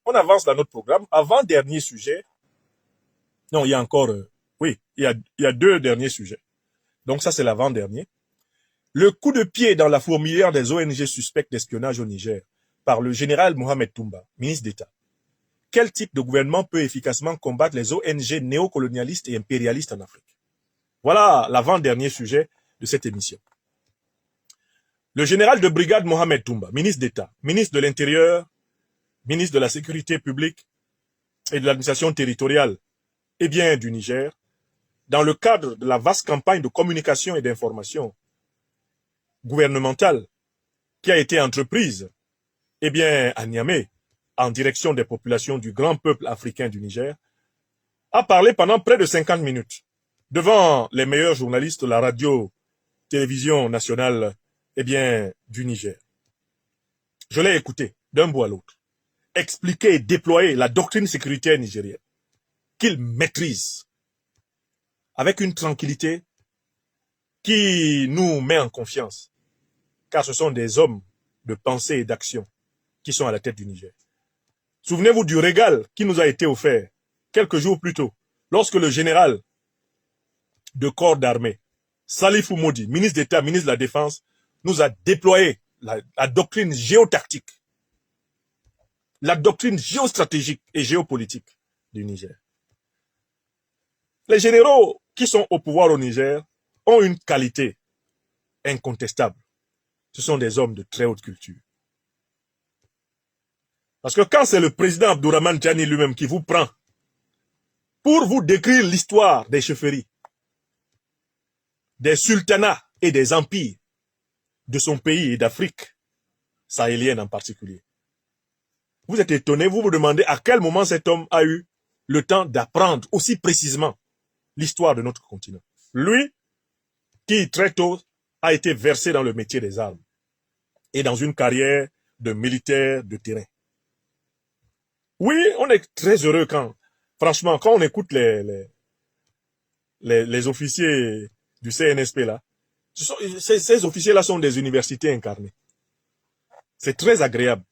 On avance dans notre programme. Avant-dernier sujet. Non, il y a encore... oui, il y a deux derniers sujets. Donc ça, c'est l'avant-dernier. Le coup de pied dans la fourmilière des ONG suspectes d'espionnage au Niger par le général Mohamed Toumba, ministre d'État. Quel type de gouvernement peut efficacement combattre les ONG néocolonialistes et impérialistes en Afrique? Voilà l'avant-dernier sujet de cette émission. Le général de brigade Mohamed Toumba, ministre d'État, ministre de l'Intérieur, ministre de la Sécurité publique et de l'administration territoriale et bien du Niger, dans le cadre de la vaste campagne de communication et d'information gouvernementale qui a été entreprise à Niamey, en direction des populations du grand peuple africain du Niger, a parlé pendant près de 50 minutes devant les meilleurs journalistes de la radio-télévision nationale du Niger. Je l'ai écouté d'un bout à l'autre, expliquer et déployer la doctrine sécuritaire nigérienne qu'il maîtrise avec une tranquillité qui nous met en confiance, car ce sont des hommes de pensée et d'action qui sont à la tête du Niger. Souvenez-vous du régal qui nous a été offert quelques jours plus tôt, lorsque le général de corps d'armée, Salifou Modi, ministre d'État, ministre de la Défense, nous a déployé la doctrine géotactique, la doctrine géostratégique et géopolitique du Niger. Les généraux qui sont au pouvoir au Niger ont une qualité incontestable. Ce sont des hommes de très haute culture. Parce que quand c'est le président Abdourahmane Tiani lui-même qui vous prend pour vous décrire l'histoire des chefferies, des sultanats et des empires de son pays et d'Afrique sahélienne en particulier, vous êtes étonné, vous vous demandez à quel moment cet homme a eu le temps d'apprendre aussi précisément l'histoire de notre continent. Lui, qui très tôt a été versé dans le métier des armes et dans une carrière de militaire de terrain. Oui, on est très heureux franchement, quand on écoute les officiers du CNSP là, ces officiers-là sont des universités incarnées. C'est très agréable.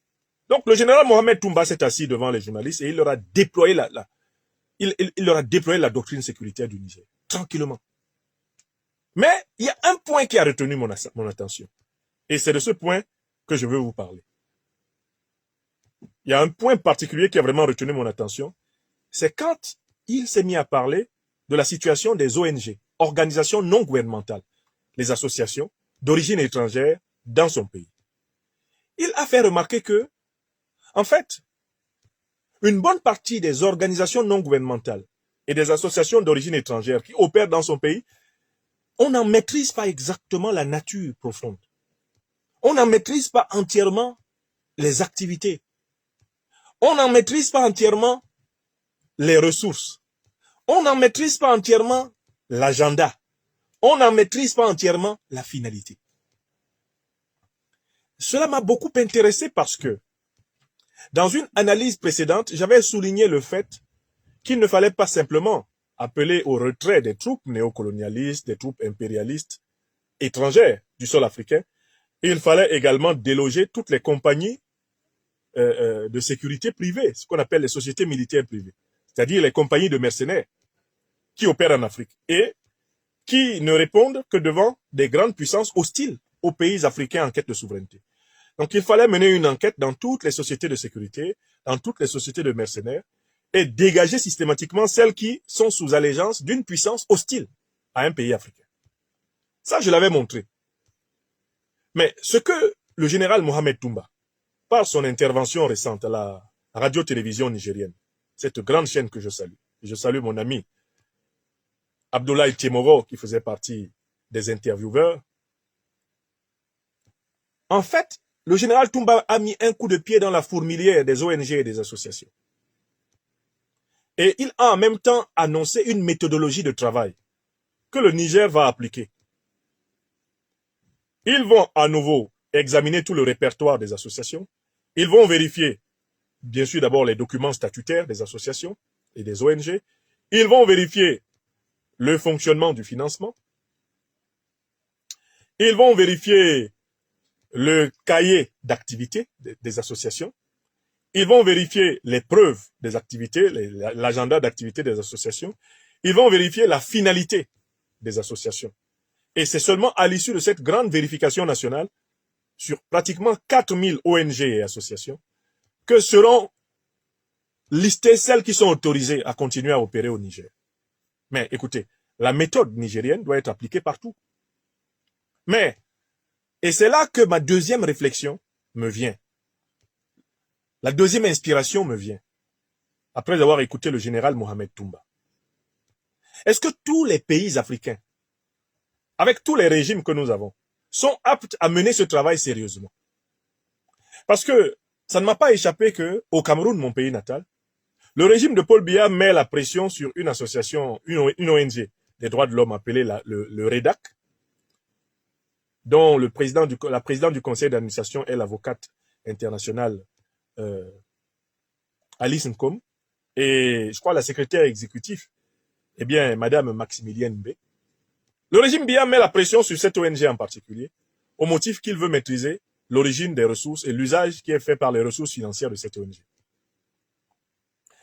Donc le général Mohamed Toumba s'est assis devant les journalistes et il leur a déployé il leur a déployé la doctrine sécuritaire du Niger, tranquillement. Mais il y a un point qui a retenu mon attention. Et c'est de ce point que je veux vous parler. Il y a un point particulier qui a vraiment retenu mon attention. C'est quand il s'est mis à parler de la situation des ONG, organisations non gouvernementales, les associations d'origine étrangère dans son pays. Il a fait remarquer que, en fait, une bonne partie des organisations non gouvernementales et des associations d'origine étrangère qui opèrent dans son pays, on n'en maîtrise pas exactement la nature profonde. On n'en maîtrise pas entièrement les activités. On n'en maîtrise pas entièrement les ressources. On n'en maîtrise pas entièrement l'agenda. On n'en maîtrise pas entièrement la finalité. Cela m'a beaucoup intéressé parce que, dans une analyse précédente, j'avais souligné le fait qu'il ne fallait pas simplement appeler au retrait des troupes néocolonialistes, des troupes impérialistes étrangères du sol africain. Il fallait également déloger toutes les compagnies de sécurité privée, ce qu'on appelle les sociétés militaires privées, c'est-à-dire les compagnies de mercenaires qui opèrent en Afrique et qui ne répondent que devant des grandes puissances hostiles aux pays africains en quête de souveraineté. Donc il fallait mener une enquête dans toutes les sociétés de sécurité, dans toutes les sociétés de mercenaires, et dégager systématiquement celles qui sont sous allégeance d'une puissance hostile à un pays africain. Ça, je l'avais montré. Mais ce que le général Mohamed Toumba, par son intervention récente à la radio-télévision nigérienne, cette grande chaîne que je salue, et je salue mon ami Abdoulaye Tiemoro, qui faisait partie des intervieweurs, en fait, le général Toumba a mis un coup de pied dans la fourmilière des ONG et des associations. Et il a en même temps annoncé une méthodologie de travail que le Niger va appliquer. Ils vont à nouveau examiner tout le répertoire des associations. Ils vont vérifier, bien sûr, d'abord les documents statutaires des associations et des ONG. Ils vont vérifier le fonctionnement du financement. Ils vont vérifier le cahier d'activité des associations. Ils vont vérifier les preuves des activités, l'agenda d'activité des associations. Ils vont vérifier la finalité des associations. Et c'est seulement à l'issue de cette grande vérification nationale, sur pratiquement 4000 ONG et associations, que seront listées celles qui sont autorisées à continuer à opérer au Niger. Mais écoutez, la méthode nigérienne doit être appliquée partout. Mais, et c'est là que ma deuxième réflexion me vient. La deuxième inspiration me vient, après avoir écouté le général Mohamed Toumba. Est-ce que tous les pays africains, avec tous les régimes que nous avons, sont aptes à mener ce travail sérieusement? Parce que ça ne m'a pas échappé que au Cameroun, mon pays natal, le régime de Paul Biya met la pression sur une association, une ONG des droits de l'homme appelée le REDAC, dont la présidente du conseil d'administration est l'avocate internationale Alice Nkom, et je crois la secrétaire exécutive, eh bien, Madame Maximilienne B. Le régime Biya met la pression sur cette ONG en particulier, au motif qu'il veut maîtriser l'origine des ressources et l'usage qui est fait par les ressources financières de cette ONG.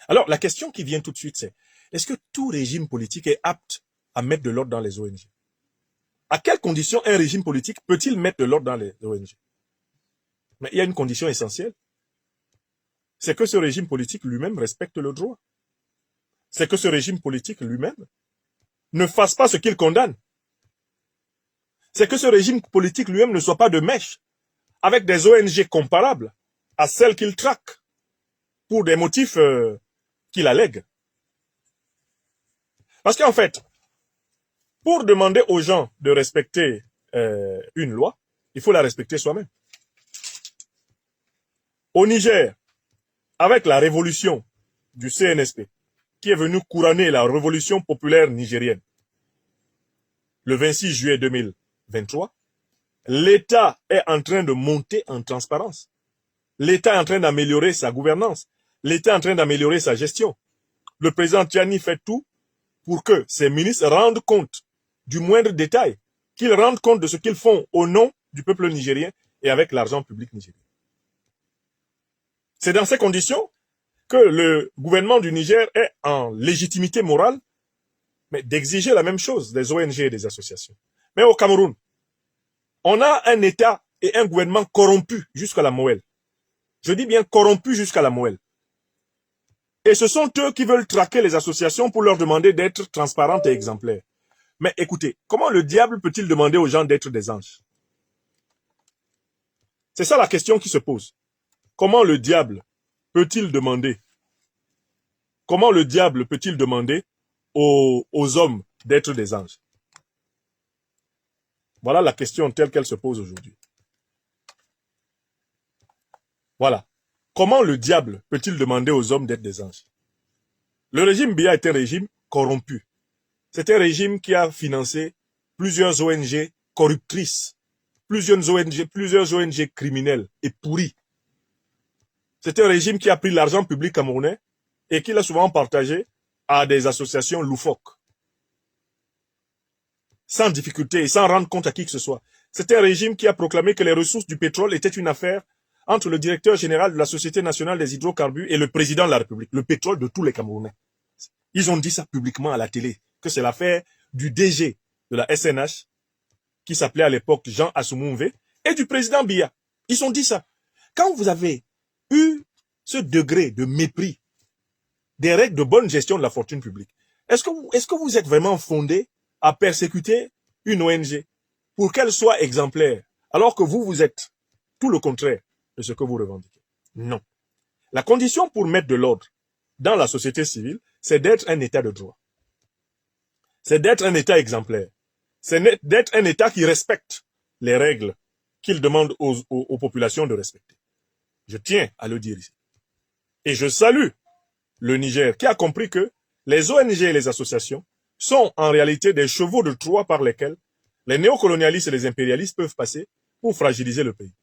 Alors, la question qui vient tout de suite, c'est, est-ce que tout régime politique est apte à mettre de l'ordre dans les ONG? À quelles conditions un régime politique peut-il mettre de l'ordre dans les ONG? Mais il y a une condition essentielle. C'est que ce régime politique lui-même respecte le droit. C'est que ce régime politique lui-même ne fasse pas ce qu'il condamne. C'est que ce régime politique lui-même ne soit pas de mèche avec des ONG comparables à celles qu'il traque pour des motifs qu'il allègue. Parce qu'en fait, pour demander aux gens de respecter une loi, il faut la respecter soi-même. Au Niger, avec la révolution du CNSP, qui est venue couronner la révolution populaire nigérienne, le 26 juillet 2023, l'État est en train de monter en transparence. L'État est en train d'améliorer sa gouvernance. L'État est en train d'améliorer sa gestion. Le président Tiani fait tout pour que ses ministres rendent compte du moindre détail, qu'ils rendent compte de ce qu'ils font au nom du peuple nigérien et avec l'argent public nigérien. C'est dans ces conditions que le gouvernement du Niger est en légitimité morale, mais d'exiger la même chose des ONG et des associations. Mais au Cameroun, on a un État et un gouvernement corrompus jusqu'à la moelle. Je dis bien corrompus jusqu'à la moelle. Et ce sont eux qui veulent traquer les associations pour leur demander d'être transparentes et exemplaires. Mais écoutez, comment le diable peut-il demander aux gens d'être des anges? C'est ça la question qui se pose. Comment le diable peut-il demander aux hommes d'être des anges? Voilà la question telle qu'elle se pose aujourd'hui. Voilà. Comment le diable peut-il demander aux hommes d'être des anges? Le régime Biya est un régime corrompu. C'est un régime qui a financé plusieurs ONG corruptrices, plusieurs ONG criminelles et pourries. C'est un régime qui a pris l'argent public camerounais et qui l'a souvent partagé à des associations loufoques. Sans difficulté et sans rendre compte à qui que ce soit. C'est un régime qui a proclamé que les ressources du pétrole étaient une affaire entre le directeur général de la Société nationale des hydrocarbures et le président de la République. Le pétrole de tous les Camerounais. Ils ont dit ça publiquement à la télé, que c'est l'affaire du DG de la SNH, qui s'appelait à l'époque Jean Assoumouve, et du président Biya. Ils ont dit ça. Quand vous avez eu ce degré de mépris des règles de bonne gestion de la fortune publique, est-ce que vous êtes vraiment fondé à persécuter une ONG pour qu'elle soit exemplaire, alors que vous êtes tout le contraire de ce que vous revendiquez? Non. La condition pour mettre de l'ordre dans la société civile, c'est d'être un État de droit. C'est d'être un État exemplaire. C'est d'être un État qui respecte les règles qu'il demande aux populations de respecter. Je tiens à le dire ici. Et je salue le Niger qui a compris que les ONG et les associations sont en réalité des chevaux de Troie par lesquels les néocolonialistes et les impérialistes peuvent passer pour fragiliser le pays.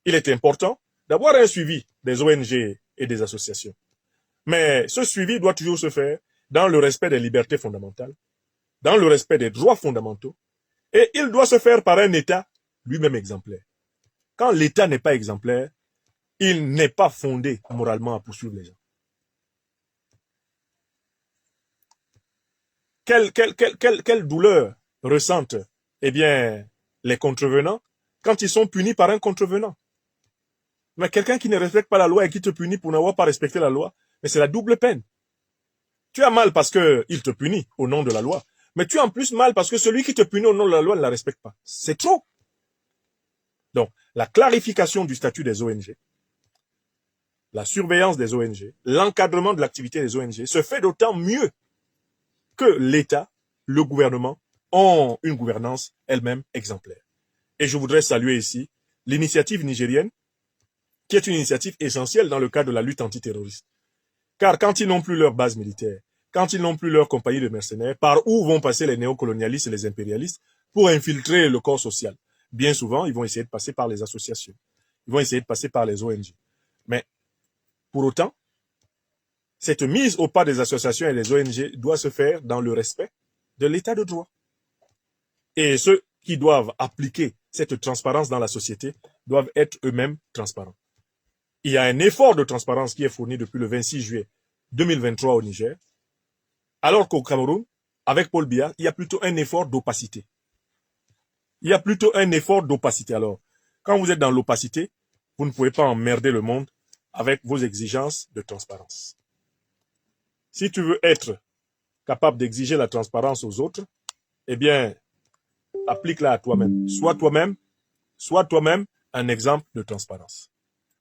Il est important d'avoir un suivi des ONG et des associations. Mais ce suivi doit toujours se faire dans le respect des libertés fondamentales, dans le respect des droits fondamentaux, et il doit se faire par un État lui-même exemplaire. Quand l'État n'est pas exemplaire, il n'est pas fondé moralement à poursuivre les gens. Quelle douleur ressentent, eh bien, les contrevenants quand ils sont punis par un contrevenant. Mais quelqu'un qui ne respecte pas la loi et qui te punit pour n'avoir pas respecté la loi, mais c'est la double peine. Tu as mal parce qu'il te punit au nom de la loi, mais tu as en plus mal parce que celui qui te punit au nom de la loi ne la respecte pas. C'est trop. Donc, la clarification du statut des ONG, la surveillance des ONG, l'encadrement de l'activité des ONG se fait d'autant mieux que l'État, le gouvernement, ont une gouvernance elle-même exemplaire. Et je voudrais saluer ici l'initiative nigérienne, qui est une initiative essentielle dans le cadre de la lutte antiterroriste. Car quand ils n'ont plus leur base militaire, quand ils n'ont plus leur compagnie de mercenaires, par où vont passer les néocolonialistes et les impérialistes pour infiltrer le corps social? Bien souvent, ils vont essayer de passer par les associations. Ils vont essayer de passer par les ONG. Mais, pour autant, cette mise au pas des associations et des ONG doit se faire dans le respect de l'état de droit. Et ceux qui doivent appliquer cette transparence dans la société doivent être eux-mêmes transparents. Il y a un effort de transparence qui est fourni depuis le 26 juillet 2023 au Niger, alors qu'au Cameroun, avec Paul Biya, il y a plutôt un effort d'opacité. Il y a plutôt un effort d'opacité. Alors, quand vous êtes dans l'opacité, vous ne pouvez pas emmerder le monde avec vos exigences de transparence. Si tu veux être capable d'exiger la transparence aux autres, eh bien, applique-la à toi-même. Sois toi-même un exemple de transparence.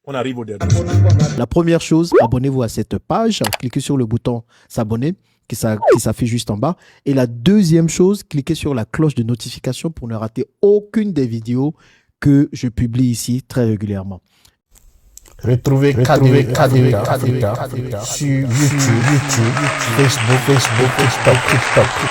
On arrive au dernier. La première chose, abonnez-vous à cette page. Cliquez sur le bouton s'abonner qui s'affiche juste en bas. Et la deuxième chose, cliquez sur la cloche de notification pour ne rater aucune des vidéos que je publie ici très régulièrement. Retrouvez KDV Africa sur YouTube, Facebook, TikTok.